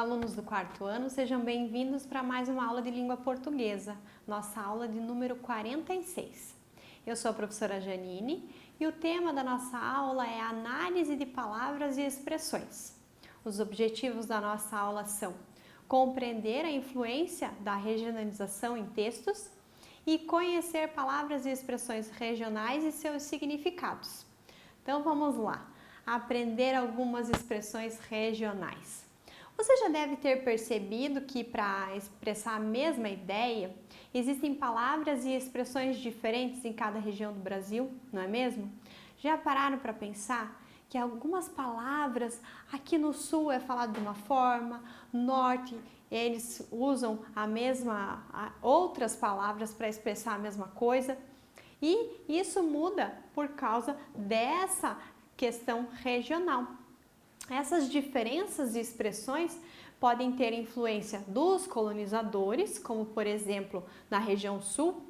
Olá, alunos do quarto ano, sejam bem-vindos para mais uma aula de língua portuguesa, nossa aula de número 46. Eu sou a professora Janine e o tema da nossa aula é análise de palavras e expressões. Os objetivos da nossa aula são compreender a influência da regionalização em textos e conhecer palavras e expressões regionais e seus significados. Então vamos lá, aprender algumas expressões regionais. Você já deve ter percebido que para expressar a mesma ideia, existem palavras e expressões diferentes em cada região do Brasil, não é mesmo? Já pararam para pensar que algumas palavras aqui no sul é falado de uma forma, no norte eles usam outras palavras para expressar a mesma coisa, e isso muda por causa dessa questão regional. Essas diferenças de expressões podem ter influência dos colonizadores, como por exemplo na região sul,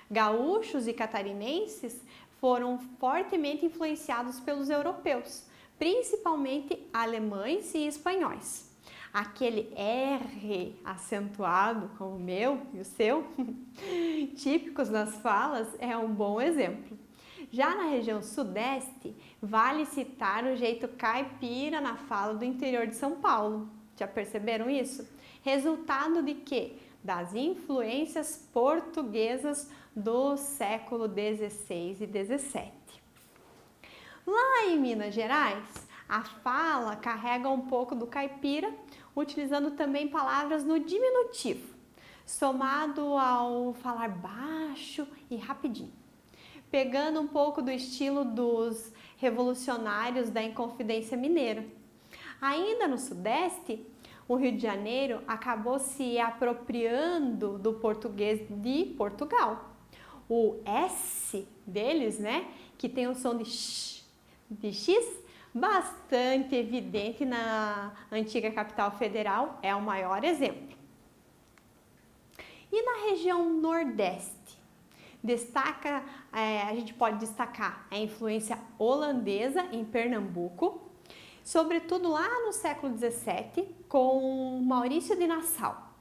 gaúchos e catarinenses foram fortemente influenciados pelos europeus, principalmente alemães e espanhóis. Aquele R acentuado, como o meu e o seu, típicos nas falas, é um bom exemplo. Já na região sudeste, vale citar o jeito caipira na fala do interior de São Paulo. Já perceberam isso? Resultado de quê? Das influências portuguesas do século XVI e XVII. Lá em Minas Gerais, a fala carrega um pouco do caipira, utilizando também palavras no diminutivo, somado ao falar baixo e rapidinho, pegando um pouco do estilo dos revolucionários da Inconfidência Mineira. Ainda no Sudeste, o Rio de Janeiro acabou se apropriando do português de Portugal. O S deles, que tem o som de X, bastante evidente na antiga capital federal, é o maior exemplo. E na região Nordeste? A gente pode destacar a influência holandesa em Pernambuco, sobretudo lá no século XVII, com Maurício de Nassau.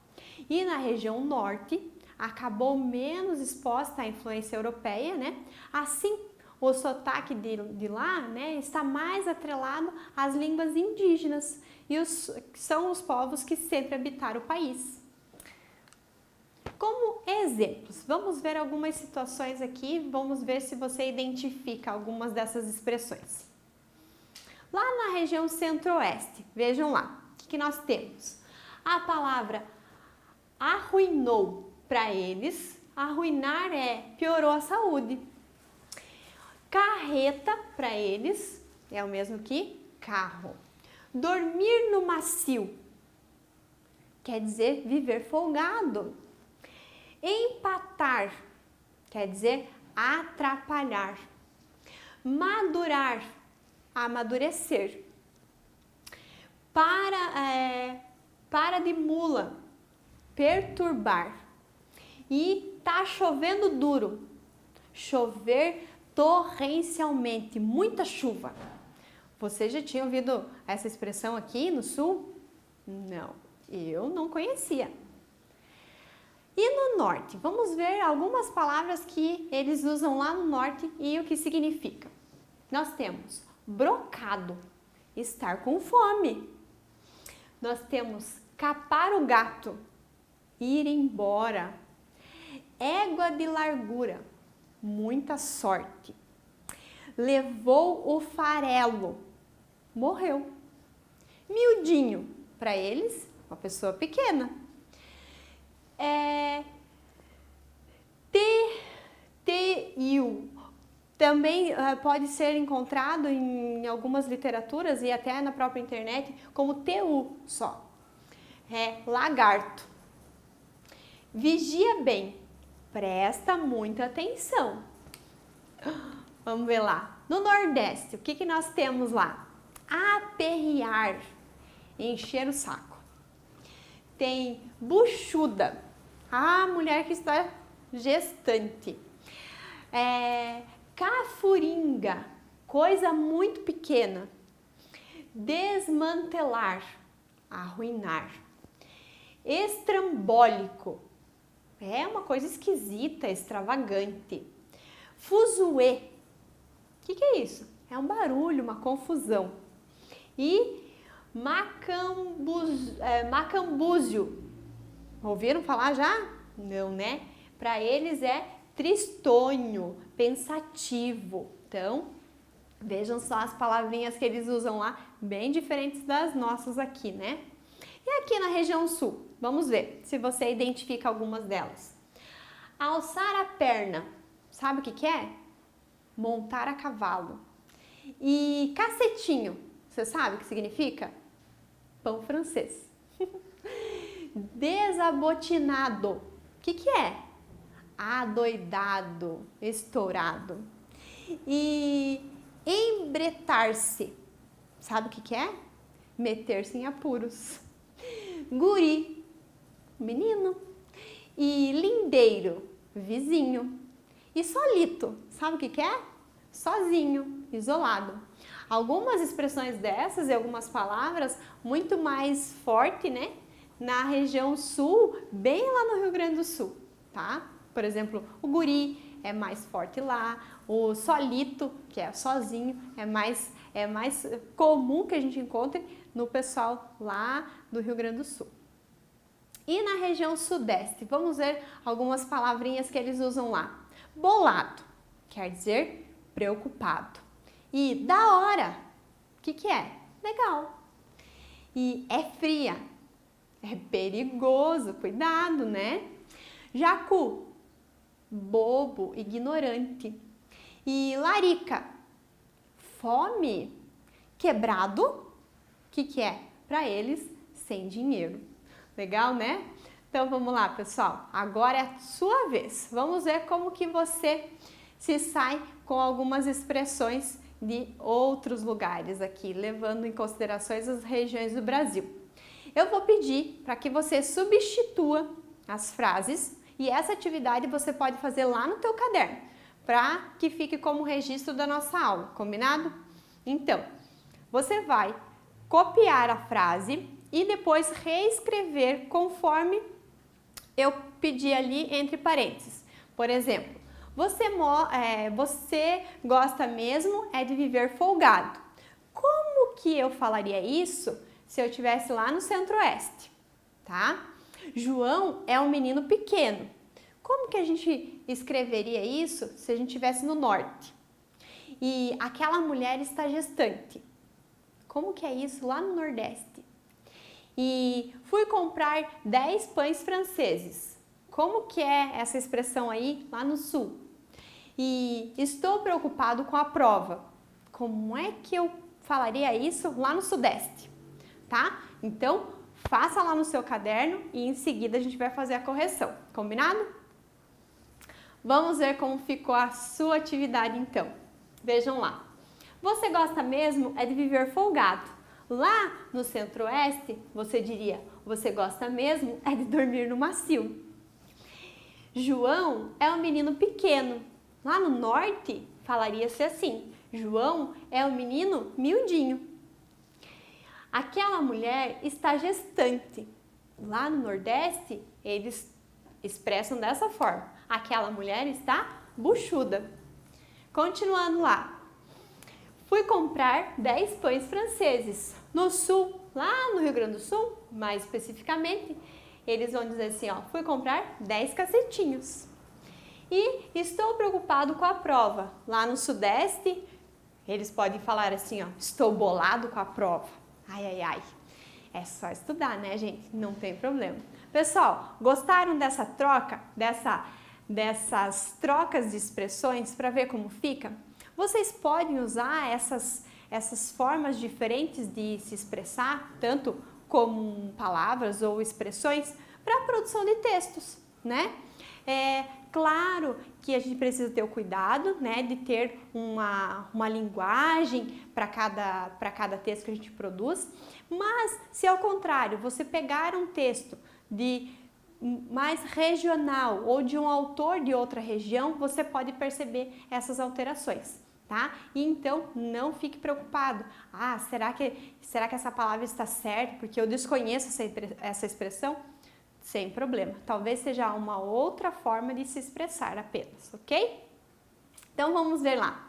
E na região norte, acabou menos exposta à influência europeia, Assim, o sotaque de lá, está mais atrelado às línguas indígenas, que são os povos que sempre habitaram o país. Como exemplos, vamos ver algumas situações aqui, vamos ver se você identifica algumas dessas expressões. Lá na região centro-oeste, vejam lá, o que nós temos? A palavra arruinou, para eles, arruinar piorou a saúde. Carreta, para eles, é o mesmo que carro. Dormir no macio, quer dizer viver folgado. Empatar, quer dizer atrapalhar. Madurar, amadurecer. Para de mula, perturbar. E tá chovendo duro, chover torrencialmente, muita chuva. Você já tinha ouvido essa expressão aqui no sul? Não, eu não conhecia. E no norte? Vamos ver algumas palavras que eles usam lá no norte e o que significa. Nós temos brocado, estar com fome. Nós temos capar o gato, ir embora. Égua de largura, muita sorte. Levou o farelo, morreu. Miudinho, para eles, uma pessoa pequena. Teiu também pode ser encontrado em algumas literaturas e até na própria internet como TU só. Lagarto. Vigia bem, presta muita atenção. Vamos ver lá. No Nordeste, o que nós temos lá? Aperrear, encher o saco. Tem buchuda, a mulher que está gestante. Cafuringa, coisa muito pequena. Desmantelar, arruinar. Estrambólico, é uma coisa esquisita, extravagante. Fuzuê, o que é isso? É um barulho, uma confusão. E macambúzio, ouviram falar já? Não, né? Para eles é tristonho, pensativo. Então, vejam só as palavrinhas que eles usam lá, bem diferentes das nossas aqui, né? E aqui na região sul, vamos ver se você identifica algumas delas. Alçar a perna, sabe o que é? Montar a cavalo. E cacetinho, você sabe o que significa? Pão francês. Desabotinado, o que é? Adoidado, estourado. E embretar-se, sabe o que é? Meter-se em apuros. Guri, menino. E lindeiro, vizinho. E solito, sabe o que é? Sozinho, isolado. Algumas expressões dessas e algumas palavras muito mais forte, né? Na região sul, bem lá no Rio Grande do Sul, tá? Por exemplo, o guri é mais forte lá, o solito, que é sozinho, é mais comum que a gente encontre no pessoal lá do Rio Grande do Sul. E na região sudeste, vamos ver algumas palavrinhas que eles usam lá. Bolado, quer dizer preocupado. E da hora, o que é? Legal. E é fria, é perigoso, cuidado, né? Jacu, bobo, ignorante. E larica, fome, quebrado, o que é? Para eles, sem dinheiro. Legal, né? Então vamos lá, pessoal. Agora é a sua vez. Vamos ver como que você se sai com algumas expressões de outros lugares aqui, levando em consideração as regiões do Brasil. Eu vou pedir para que você substitua as frases e essa atividade você pode fazer lá no teu caderno, para que fique como registro da nossa aula, combinado? Então, você vai copiar a frase e depois reescrever conforme eu pedi ali entre parênteses. Por exemplo, você gosta mesmo de viver folgado. Como que eu falaria isso se eu estivesse lá no Centro-Oeste, tá? João é um menino pequeno. Como que a gente escreveria isso se a gente estivesse no Norte? E aquela mulher está gestante. Como que é isso lá no Nordeste? E fui comprar 10 pães franceses. Como que é essa expressão aí lá no Sul? E estou preocupado com a prova. Como é que eu falaria isso lá no Sudeste? Tá? Então, faça lá no seu caderno e em seguida a gente vai fazer a correção. Combinado? Vamos ver como ficou a sua atividade então. Vejam lá. Você gosta mesmo de viver folgado. Lá no Centro-Oeste, você diria, você gosta mesmo de dormir no macio. João é um menino pequeno. Lá no Norte, falaria-se assim, João é um menino miudinho. Aquela mulher está gestante. Lá no Nordeste, eles expressam dessa forma. Aquela mulher está buchuda. Continuando lá. Fui comprar 10 pães franceses. No Sul, lá no Rio Grande do Sul, mais especificamente, eles vão dizer assim, ó, fui comprar 10 cacetinhos. E estou preocupado com a prova. Lá no Sudeste, eles podem falar assim, ó, estou bolado com a prova. Ai, ai, ai. É só estudar, né, gente? Não tem problema. Pessoal, gostaram dessa troca, dessas trocas de expressões para ver como fica? Vocês podem usar essas formas diferentes de se expressar, tanto como palavras ou expressões, para a produção de textos, né? É claro que a gente precisa ter o cuidado, né, de ter uma linguagem para cada texto que a gente produz, mas se ao contrário, você pegar um texto mais regional ou de um autor de outra região, você pode perceber essas alterações, tá? E então não fique preocupado. Ah, será que essa palavra está certa porque eu desconheço essa expressão? Sem problema. Talvez seja uma outra forma de se expressar apenas, ok? Então vamos ver lá.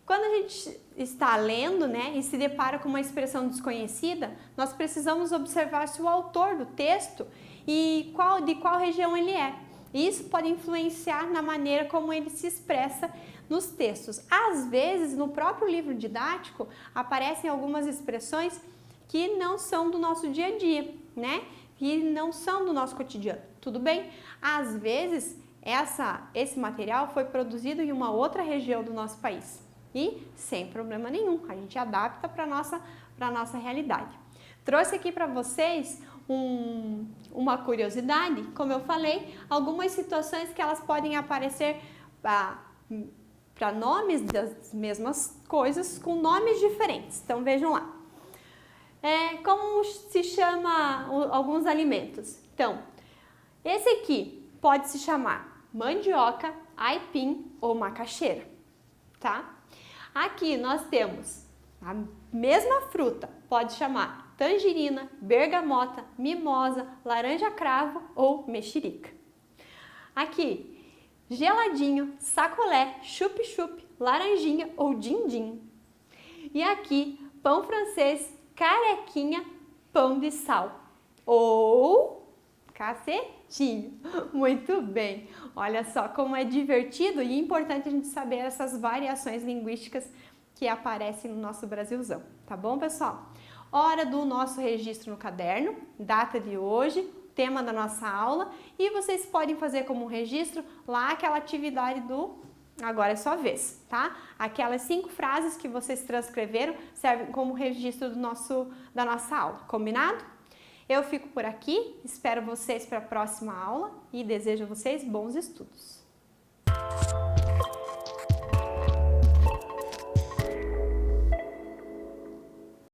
Quando a gente está lendo, né, e se depara com uma expressão desconhecida, nós precisamos observar se o autor do texto e de qual região ele é. Isso pode influenciar na maneira como ele se expressa nos textos. Às vezes, no próprio livro didático, aparecem algumas expressões que não são do nosso dia a dia, né? Que não são do nosso cotidiano. Tudo bem? Às vezes, esse material foi produzido em uma outra região do nosso país. E sem problema nenhum, a gente adapta para a nossa realidade. Trouxe aqui para vocês uma curiosidade, como eu falei, algumas situações que elas podem aparecer para nomes das mesmas coisas com nomes diferentes. Então vejam lá. Como se chama alguns alimentos? Então, esse aqui pode se chamar mandioca, aipim ou macaxeira, tá? Aqui nós temos a mesma fruta, pode chamar tangerina, bergamota, mimosa, laranja cravo ou mexerica. Aqui, geladinho, sacolé, chup-chup, laranjinha ou din-din. E aqui, pão francês, carequinha, pão de sal ou cacetinho. Muito bem! Olha só como é divertido e importante a gente saber essas variações linguísticas que aparecem no nosso Brasilzão. Tá bom, pessoal? Hora do nosso registro no caderno, data de hoje, tema da nossa aula, e vocês podem fazer como registro lá aquela atividade do agora é sua vez, tá? Aquelas 5 frases que vocês transcreveram servem como registro da nossa aula, combinado? Eu fico por aqui, espero vocês para a próxima aula e desejo a vocês bons estudos.